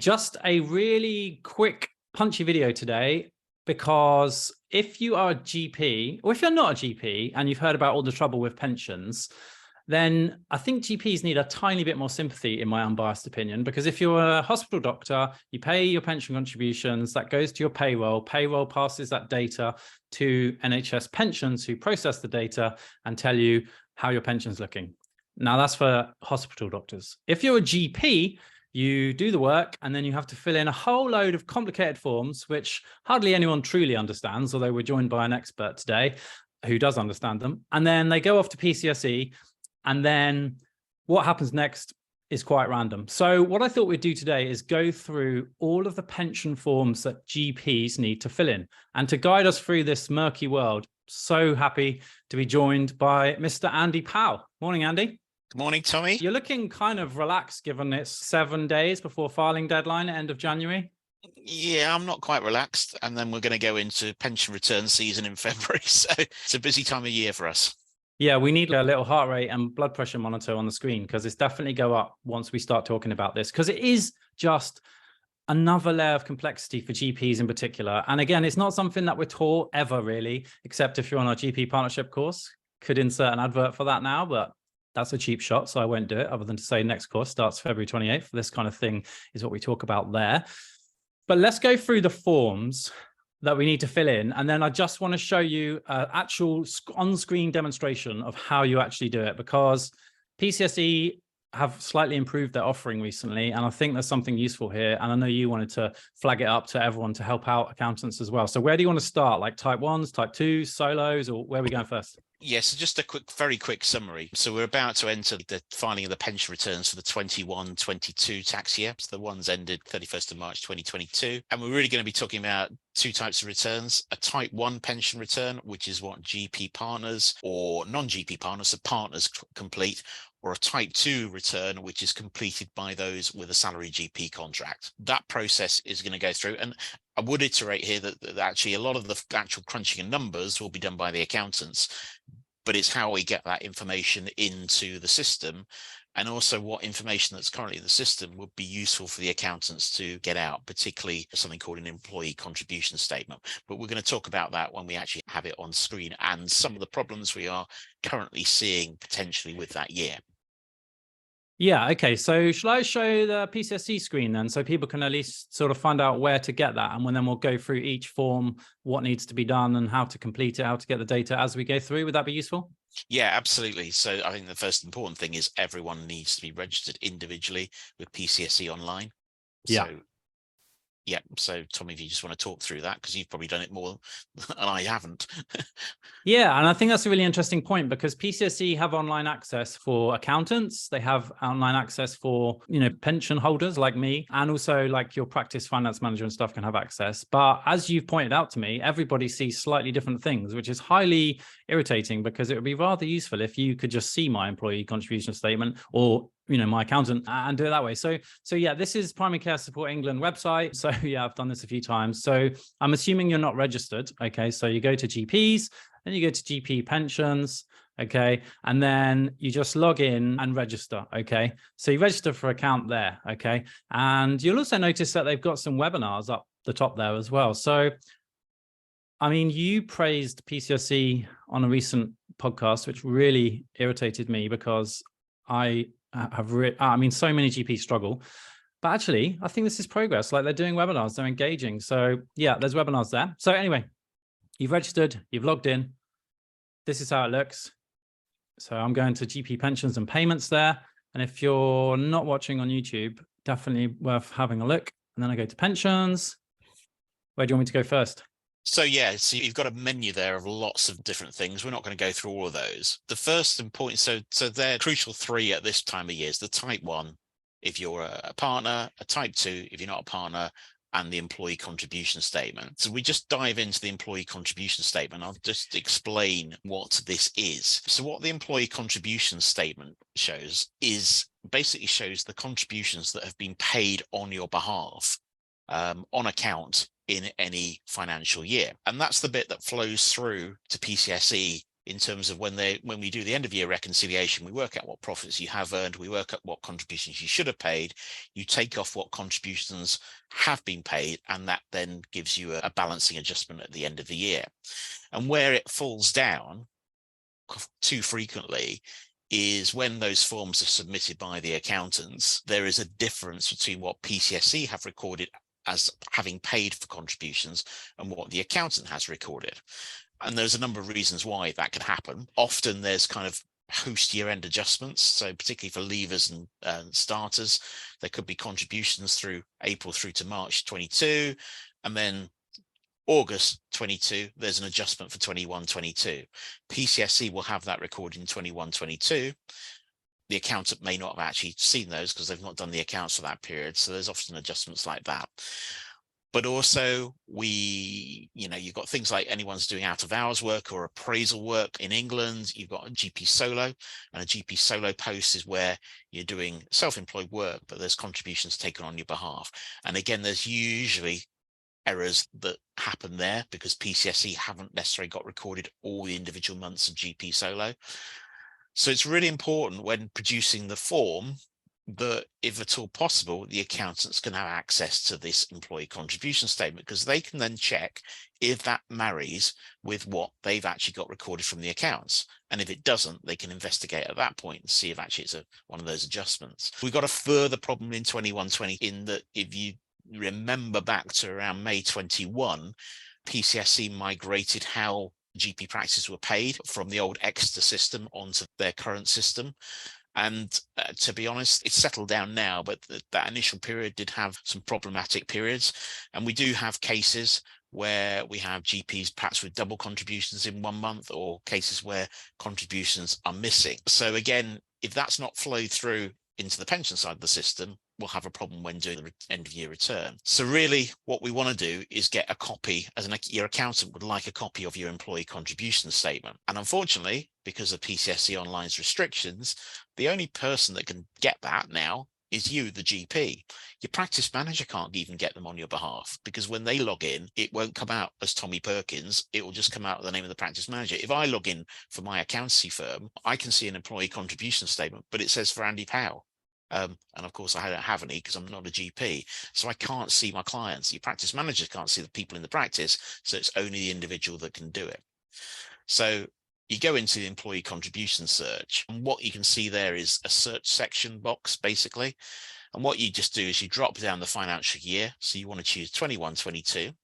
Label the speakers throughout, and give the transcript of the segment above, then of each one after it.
Speaker 1: Just a really quick, punchy video today, because if you are a GP, or if you're not a GP and you've heard about all the trouble with pensions, then I think GPs need a tiny bit more sympathy, in my unbiased opinion, because if you're a hospital doctor, you pay your pension contributions, that goes to your payroll passes that data to NHS Pensions, who process the data and tell you how your pension's looking. Now, that's for hospital doctors. If you're a GP, you do the work and then you have to fill in a whole load of complicated forms, which hardly anyone truly understands, although we're joined by an expert today who does understand them. And then they go off to PCSE, and then what happens next is quite random. So what I thought we'd do today is go through all of the pension forms that GPs need to fill in. And to guide us through this murky world, so happy to be joined by Mr. Andy Pow. Morning, Andy.
Speaker 2: Good morning, Tommy.
Speaker 1: You're looking kind of relaxed, given it's 7 days before filing deadline at end of January.
Speaker 2: Yeah, I'm not quite relaxed. And then we're going to go into pension return season in February. So it's a busy time of year for us.
Speaker 1: Yeah, we need a little heart rate and blood pressure monitor on the screen, because it's definitely go up once we start talking about this, because it is just another layer of complexity for GPs in particular. And again, it's not something that we're taught ever really, except if you're on our GP partnership course. Could insert an advert for that now, but that's a cheap shot, so I won't do it, other than to say next course starts February 28th. This kind of thing is what we talk about there. But let's go through the forms that we need to fill in. And then I just want to show you an actual on-screen demonstration of how you actually do it, because PCSE have slightly improved their offering recently. And I think there's something useful here. And I know you wanted to flag it up to everyone to help out accountants as well. So where do you want to start? Like type 1s, type 2s, solos, or where are we going first?
Speaker 2: Yes, just a very quick summary. So we're about to enter the filing of the pension returns for the 21-22 tax year. So the ones ended 31st of March 2022. And we're really going to be talking about two types of returns: a type 1 pension return, which is what GP partners or non-GP partners, so partners complete, or a type 2 return, which is completed by those with a salary GP contract. That process is going to go through. And I would iterate here that actually a lot of the actual crunching of numbers will be done by the accountants, but it's how we get that information into the system, and also what information that's currently in the system would be useful for the accountants to get out, particularly something called an employee contribution statement. But we're going to talk about that when we actually have it on screen, and some of the problems we are currently seeing potentially with that year.
Speaker 1: Yeah, okay. So shall I show the PCSE screen then, so people can at least sort of find out where to get that? And then we'll go through each form, what needs to be done and how to complete it, how to get the data as we go through. Would that be useful?
Speaker 2: Yeah, absolutely. So I think the first important thing is everyone needs to be registered individually with PCSE online.
Speaker 1: Yeah.
Speaker 2: So Tommy, if you just want to talk through that, because you've probably done it more than I haven't.
Speaker 1: Yeah, and I think that's a really interesting point, because PCSE have online access for accountants. They have online access for, pension holders like me, and also like your practice finance manager and stuff can have access. But as you've pointed out to me, everybody sees slightly different things, which is highly irritating, because it would be rather useful if you could just see my employee contribution statement, or my accountant, and do it that way. So yeah, this is Primary Care Support England website. So yeah, I've done this a few times. So I'm assuming you're not registered. Okay. So you go to GPs, then you go to GP pensions. Okay. And then you just log in and register. Okay. So you register for account there. Okay. And you'll also notice that they've got some webinars up the top there as well. So, I mean, you praised PCSE on a recent podcast, which really irritated me, because so many GPs struggle, but actually I think this is progress. Like, they're doing webinars, they're engaging. So yeah, there's webinars there. So anyway, you've registered, you've logged in. This is how it looks. So I'm going to GP pensions and payments there. And if you're not watching on YouTube, definitely worth having a look. And then I go to pensions. Where do you want me to go first?
Speaker 2: So yeah, so you've got a menu there of lots of different things. We're not going to go through all of those. The first important, so they're crucial 3 at this time of year: is the type 1 if you're a partner, a type 2 if you're not a partner, and the employee contribution statement. So we just dive into the employee contribution statement. I'll just explain what this is. So what the employee contribution statement basically shows the contributions that have been paid on your behalf on account in any financial year. And that's the bit that flows through to PCSE in terms of when we do the end of year reconciliation, we work out what profits you have earned, we work out what contributions you should have paid, you take off what contributions have been paid, and that then gives you a balancing adjustment at the end of the year. And where it falls down too frequently is when those forms are submitted by the accountants, there is a difference between what PCSE have recorded as having paid for contributions and what the accountant has recorded. And there's a number of reasons why that can happen. Often there's kind of post year-end adjustments. So particularly for leavers and starters, there could be contributions through April through to March 22, and then August 22, there's an adjustment for 21-22. PCSE will have that recorded in 21-22. The accountant may not have actually seen those because they've not done the accounts for that period. So there's often adjustments like that. But also you've got things like anyone's doing out of hours work or appraisal work in England, you've got a GP solo, and a GP solo post is where you're doing self-employed work, but there's contributions taken on your behalf. And again, there's usually errors that happen there because PCSE haven't necessarily got recorded all the individual months of GP solo. So it's really important when producing the form that, if at all possible, the accountants can have access to this employee contribution statement, because they can then check if that marries with what they've actually got recorded from the accounts. And if it doesn't, they can investigate at that point and see if actually it's one of those adjustments. We've got a further problem in 21-20 in that if you remember back to around May 21, PCSE migrated how GP practices were paid from the old Exeter system onto their current system. And to be honest, it's settled down now, but that initial period did have some problematic periods. And we do have cases where we have GPs perhaps with double contributions in 1 month, or cases where contributions are missing. So again, if that's not flowed through into the pension side of the system, we'll have a problem when doing the end of year return. So really what we want to do is get a copy, your accountant would like a copy of your employee contribution statement. And unfortunately, because of PCSE Online's restrictions, the only person that can get that now is you, the GP. Your practice manager can't even get them on your behalf, because when they log in, it won't come out as Tommy Perkins. It will just come out with the name of the practice manager. If I log in for my accountancy firm, I can see an employee contribution statement, but it says for Andy Pow. And of course, I don't have any because I'm not a GP. So I can't see my clients. Your practice managers can't see the people in the practice. So it's only the individual that can do it. So you go into the employee contribution search, and what you can see there is a search section box, basically. And what you just do is you drop down the financial year. So you want to choose 21-22.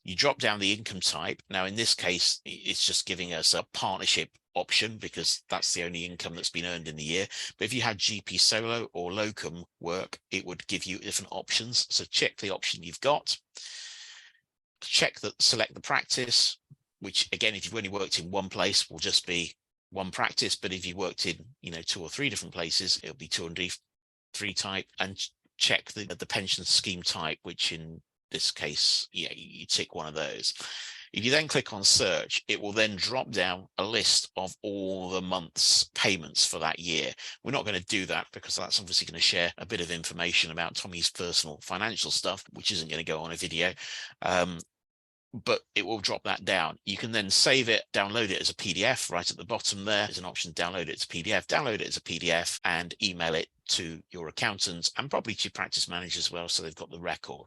Speaker 2: You drop down the income type. Now, in this case, it's just giving us a partnership option because that's the only income that's been earned in the year. But if you had GP solo or locum work, it would give you different options. So check the option you've got. Select the practice, which again, if you've only worked in one place, will just be one practice. But if you worked in, 2 or 3 different places, it'll be 2 and 3 type, and check the pension scheme type, which in this case, you tick one of those. If you then click on search, it will then drop down a list of all the month's payments for that year. We're not going to do that because that's obviously going to share a bit of information about Tommy's personal financial stuff, which isn't going to go on a video. But it will drop that down. You can then save it, download it as a PDF. Right at the bottom there's an option, download it as a PDF, download it as a PDF and email it to your accountants and probably to your practice manager as well, so they've got the record.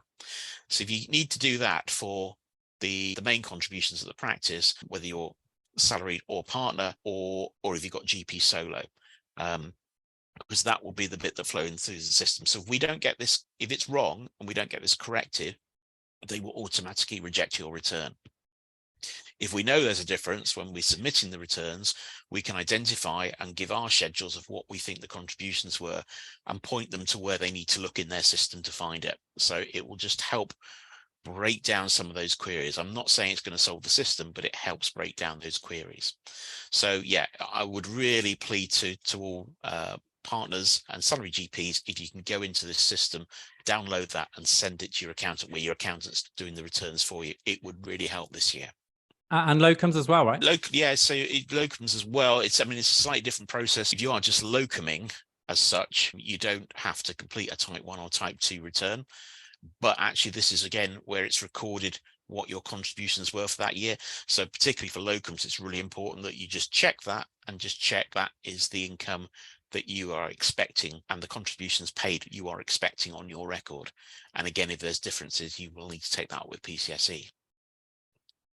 Speaker 2: So if you need to do that for the main contributions of the practice, whether you're salaried or partner, or if you've got GP solo, because that will be the bit that flows through the system. So if we don't get this, if it's wrong and we don't get this corrected, they will automatically reject your return. If we know there's a difference when we're submitting the returns, we can identify and give our schedules of what we think the contributions were and point them to where they need to look in their system to find it. So it will just help break down some of those queries. I'm not saying it's going to solve the system, but it helps break down those queries. So yeah, I would really plead to all partners and salary GPs, if you can go into this system, download that and send it to your accountant, where your accountant's doing the returns for you. It would really help this year.
Speaker 1: And locums as well, right?
Speaker 2: Yeah, so locums as well. It's a slightly different process. If you are just locuming as such, you don't have to complete a type 1 or type 2 return. But actually, this is again where it's recorded what your contributions were for that year. So particularly for locums, it's really important that you just check that and just check that is the income that you are expecting and the contributions paid you are expecting on your record. And again, if there's differences, you will need to take that up with PCSE.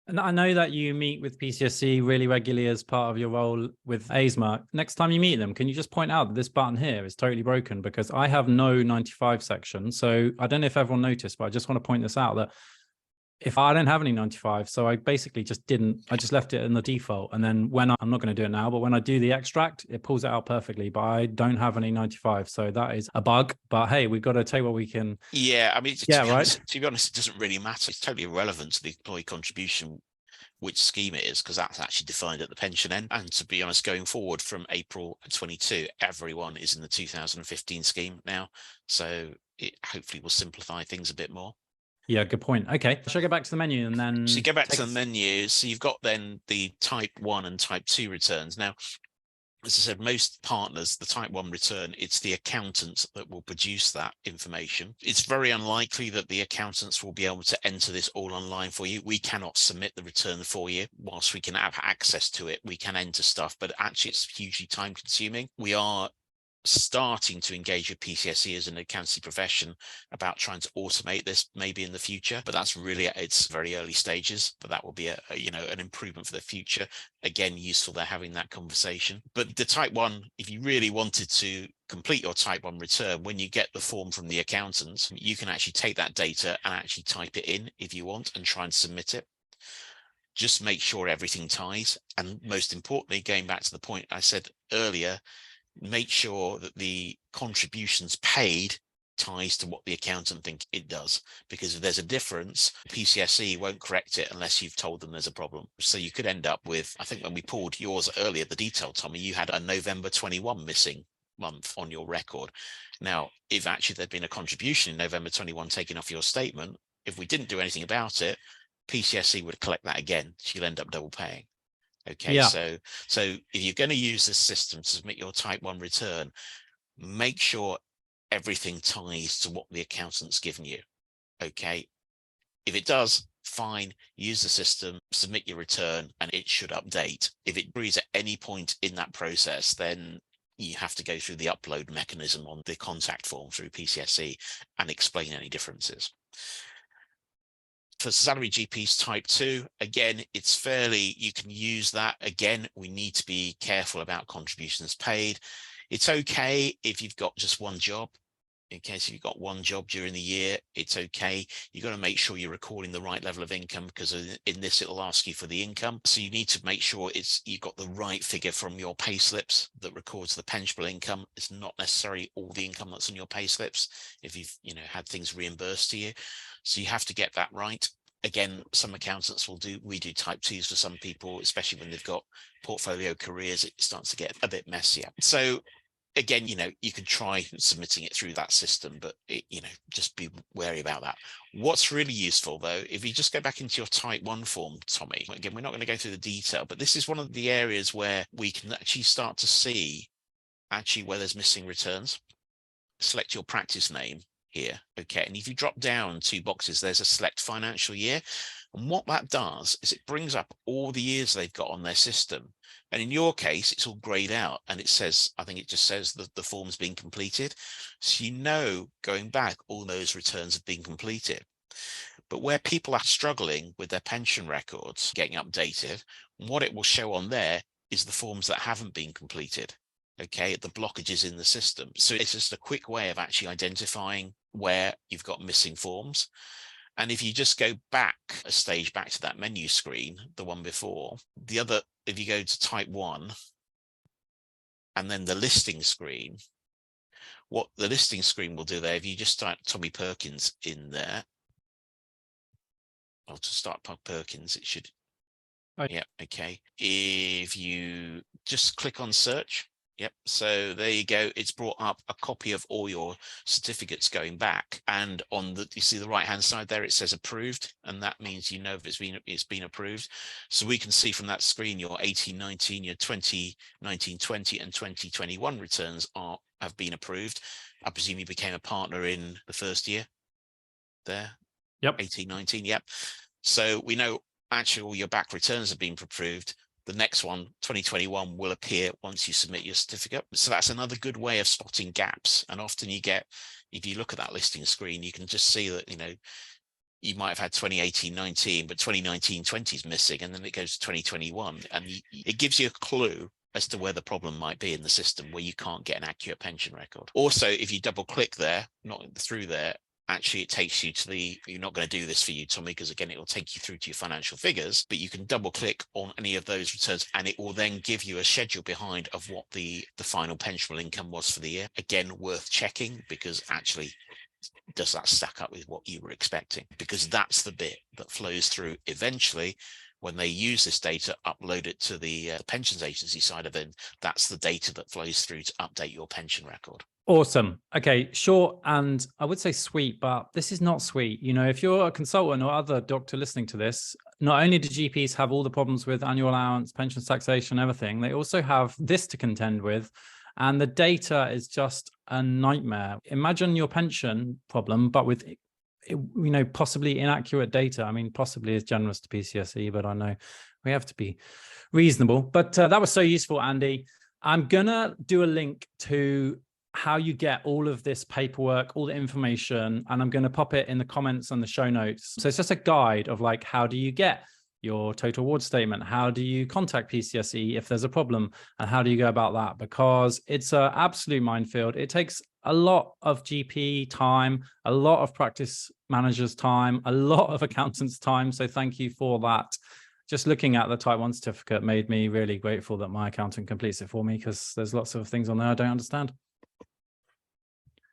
Speaker 1: And I know that you meet with PCSE really regularly as part of your role with ASMA. Next time you meet them, can you just point out that this button here is totally broken because I have no 95 section. So I don't know if everyone noticed, but I just want to point this out that if I don't have any 95, so I basically I just left it in the default. And then when I'm not going to do it now, but when I do the extract, it pulls it out perfectly, but I don't have any 95. So that is a bug, but hey, we've got to take what we can.
Speaker 2: Yeah, I mean,
Speaker 1: right.
Speaker 2: To be honest, it doesn't really matter. It's totally irrelevant to the employee contribution which scheme it is, because that's actually defined at the pension end. And to be honest, going forward from April 22, everyone is in the 2015 scheme now. So it hopefully will simplify things a bit more.
Speaker 1: Yeah, good point. Okay, shall I go back to the menu and then...
Speaker 2: So you go back to the menu. So you've got then the type 1 and type 2 returns. Now, as I said, most partners, the type 1 return, it's the accountants that will produce that information. It's very unlikely that the accountants will be able to enter this all online for you. We cannot submit the return for you. Whilst we can have access to it, we can enter stuff, but actually it's hugely time consuming. We are starting to engage with PCSE as an accountancy profession about trying to automate this maybe in the future, but that's really at its very early stages. But that will be an improvement for the future. Again, useful there having that conversation. But the type 1, if you really wanted to complete your type 1 return, when you get the form from the accountant, you can actually take that data and actually type it in if you want and try and submit it. Just make sure everything ties. And most importantly, going back to the point I said earlier, make sure that the contributions paid ties to what the accountant thinks it does, because if there's a difference, PCSE won't correct it unless you've told them there's a problem. So you could end up with, I think when we pulled yours earlier, the detail, Tommy, you had a November 21 missing month on your record. Now, if actually there'd been a contribution in November 21 taken off your statement, if we didn't do anything about it, PCSE would collect that again. So you'll end up double paying. Okay, yeah. So if you're going to use this system to submit your type 1 return, make sure everything ties to what the accountant's given you. Okay, if it does, fine, use the system, submit your return, and it should update. If it agrees at any point in that process, then you have to go through the upload mechanism on the contact form through PCSE and explain any differences. For salary GPs type 2, again, it's fairly, you can use that. Again, we need to be careful about contributions paid. It's okay if you've got just one job. In case you've got one job during the year, it's okay. You've got to make sure you're recording the right level of income, because in this, it'll ask you for the income. So you need to make sure you've got the right figure from your pay slips that records the pensionable income. It's not necessarily all the income that's on your pay slips if you've had things reimbursed to you. So you have to get that right. Again, some accountants we do type 2s for some people, especially when they've got portfolio careers, it starts to get a bit messier. So again, you can try submitting it through that system, but just be wary about that. What's really useful though, if you just go back into your type 1 form, Tommy, again, we're not going to go through the detail, but this is one of the areas where we can actually start to see where there's missing returns. Select your practice name here. Okay, and if you drop down 2 boxes, there's a select financial year. And what that does is it brings up all the years they've got on their system. And in your case, it's all grayed out and it says, I think it just says that the form's been completed. So going back, all those returns have been completed. But where people are struggling with their pension records getting updated, what it will show on there is the forms that haven't been completed. Okay, the blockages in the system. So it's just a quick way of actually identifying where you've got missing forms. And if you just go back a stage back to that menu screen, the one before, if you go to type 1 and then the listing screen, what the listing screen will do there, if you just type Tommy Perkins in there, or to start Perkins, it should, yeah, okay. If you just click on search, yep, so there you go. It's brought up a copy of all your certificates going back, and you see the right hand side there, it says approved, and that means it's been approved. So we can see from that screen your 18-19, your 2019-20 and 2021 returns have been approved. I presume you became a partner in the first year there.
Speaker 1: Yep.
Speaker 2: 18-19, yep. So we know actually all your back returns have been approved. The next one, 2021, will appear once you submit your certificate. So that's another good way of spotting gaps. And often you get, if you look at that listing screen, you can just see that, you might have had 2018-19, but 2019-20 is missing, and then it goes to 2021. And it gives you a clue as to where the problem might be in the system where you can't get an accurate pension record. Also, if you double click there, not through there, actually it takes you to you're not going to do this for you, Tommy, because again, it will take you through to your financial figures, but you can double click on any of those returns and it will then give you a schedule behind of what the final pensionable income was for the year. Again, worth checking, because actually, does that stack up with what you were expecting? Because that's the bit that flows through eventually when they use this data, upload it to the pensions agency side of it. That's the data that flows through to update your pension record.
Speaker 1: Awesome. Okay, short and I would say sweet, but this is not sweet. If you're a consultant or other doctor listening to this, not only do GPs have all the problems with annual allowance, pensions taxation, everything, they also have this to contend with. And the data is just a nightmare. Imagine your pension problem, but with, possibly inaccurate data. I mean, possibly is generous to PCSE, but I know we have to be reasonable. But that was so useful, Andy. I'm going to do a link to how you get all of this paperwork, all the information, and I'm going to pop it in the comments and the show notes. So it's just a guide of like, how do you get your total reward statement? How do you contact PCSE if there's a problem? And how do you go about that? Because it's an absolute minefield. It takes a lot of GP time, a lot of practice managers' time, a lot of accountants' time. So thank you for that. Just looking at the Type 1 certificate made me really grateful that my accountant completes it for me, because there's lots of things on there I don't understand.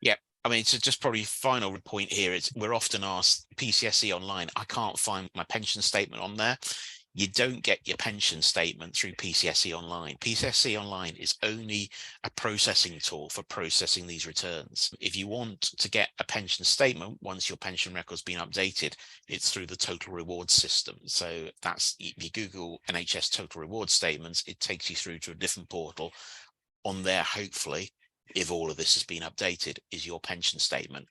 Speaker 2: Yeah. I mean, so just probably final point here is we're often asked, PCSE online, I can't find my pension statement on there. You don't get your pension statement through PCSE online. PCSE online is only a processing tool for processing these returns. If you want to get a pension statement, once your pension record's been updated, it's through the total reward system. So that's, if you Google NHS total reward statements, it takes you through to a different portal. On there, hopefully, if all of this has been updated, is your pension statement.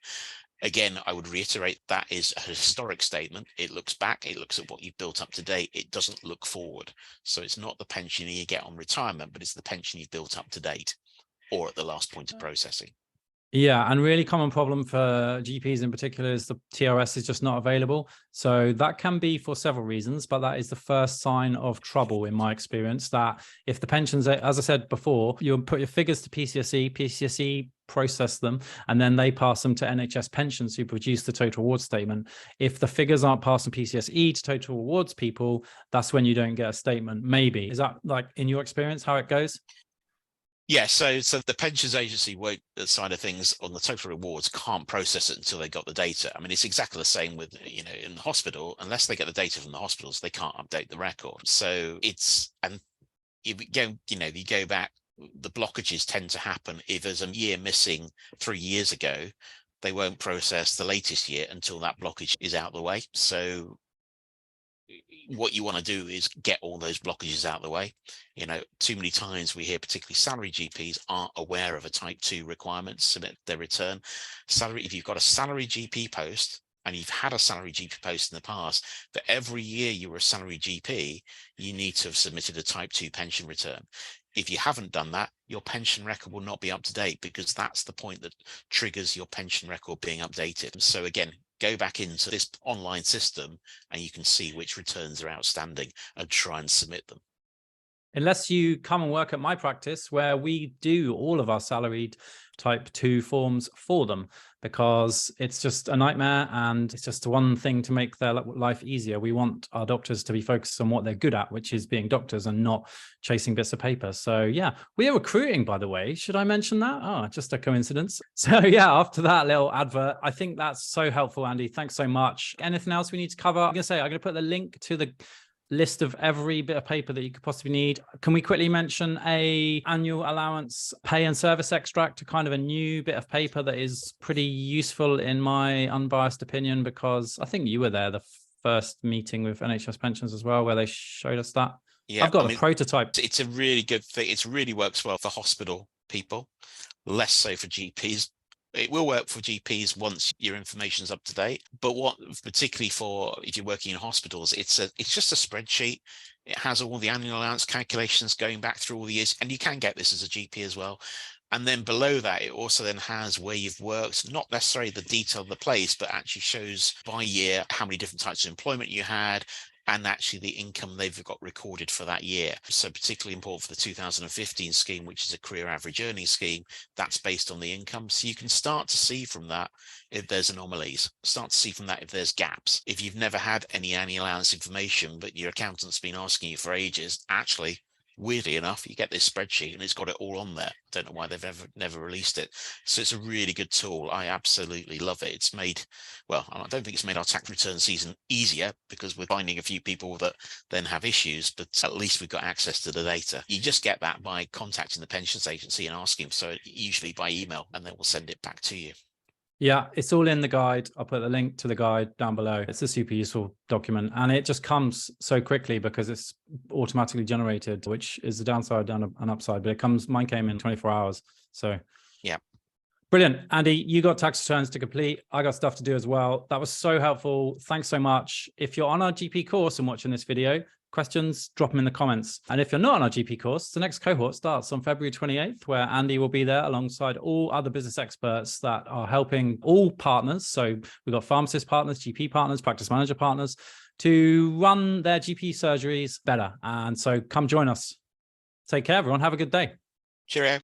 Speaker 2: Again, I would reiterate that is a historic statement. It looks back, it looks at what you've built up to date. It doesn't look forward. So it's not the pension you get on retirement, but it's the pension you've built up to date or at the last point of processing.
Speaker 1: Yeah, and really common problem for GPs in particular is the TRS is just not available. So that can be for several reasons, but that is the first sign of trouble in my experience, that if the pensions, as I said before, you put your figures to PCSE process them, and then they pass them to NHS Pensions, who produce the total reward statement. If the figures aren't passed from PCSE to total rewards people, that's when you don't get a statement, maybe. Is that, like, in your experience, how it goes?
Speaker 2: Yeah, so the pensions agency side of things on the total rewards can't process it until they got the data. I mean, it's exactly the same with, in the hospital, unless they get the data from the hospitals, they can't update the record. So and if you go back, the blockages tend to happen if there's a year missing 3 years ago, they won't process the latest year until that blockage is out of the way. So what you want to do is get all those blockages out of the way. Too many times we hear, particularly salary GPs aren't aware of a type 2 requirement to submit their return. If you've got a salary GP post and you've had a salary GP post in the past, for every year you were a salary GP, you need to have submitted a type 2 pension return. If you haven't done that, your pension record will not be up to date, because that's the point that triggers your pension record being updated. So again, go back into this online system and you can see which returns are outstanding and try and submit them.
Speaker 1: Unless you come and work at my practice, where we do all of our salaried type 2 forms for them, because it's just a nightmare and it's just one thing to make their life easier. We want our doctors to be focused on what they're good at, which is being doctors and not chasing bits of paper. So yeah, we are recruiting, by the way. Should I mention that? Oh, just a coincidence. So yeah, after that little advert, I think that's so helpful, Andy. Thanks so much. Anything else we need to cover? I'm going to put the link to the list of every bit of paper that you could possibly need. Can we quickly mention a annual allowance pay and service extract, a kind of a new bit of paper that is pretty useful in my unbiased opinion, because I think you were there the first meeting with NHS Pensions as well, where they showed us that. Yeah, I've got a prototype.
Speaker 2: It's a really good thing. It really works well for hospital people, less so for GPs. It will work for GPs once your information is up to date. But what, particularly for if you're working in hospitals, it's just a spreadsheet. It has all the annual allowance calculations going back through all the years, and you can get this as a GP as well. And then below that, it also then has where you've worked, not necessarily the detail of the place, but actually shows by year how many different types of employment you had, and actually the income they've got recorded for that year. So particularly important for the 2015 scheme, which is a career average earnings scheme, that's based on the income. So you can start to see from that if there's anomalies, start to see from that if there's gaps. If you've never had any annual allowance information, but your accountant's been asking you for ages, actually, weirdly enough, you get this spreadsheet and it's got it all on there. Don't know why they've never released it. So it's a really good tool. I absolutely love it. It's made, well, I don't think it's made our tax return season easier because we're finding a few people that then have issues, but at least we've got access to the data. You just get that by contacting the pensions agency and asking, so usually by email, and they will send it back to you.
Speaker 1: Yeah, it's all in the guide. I'll put the link to the guide down below. It's a super useful document, and it just comes so quickly because it's automatically generated, which is the downside and an upside, but mine came in 24 hours. So
Speaker 2: yeah.
Speaker 1: Brilliant. Andy, you got tax returns to complete. I got stuff to do as well. That was so helpful. Thanks so much. If you're on our GP course and watching this video, questions, drop them in the comments. And if you're not on our GP course, the next cohort starts on February 28th, where Andy will be there alongside all other business experts that are helping all partners. So we've got pharmacist partners, GP partners, practice manager partners to run their GP surgeries better. And so come join us. Take care, everyone. Have a good day.
Speaker 2: Cheerio.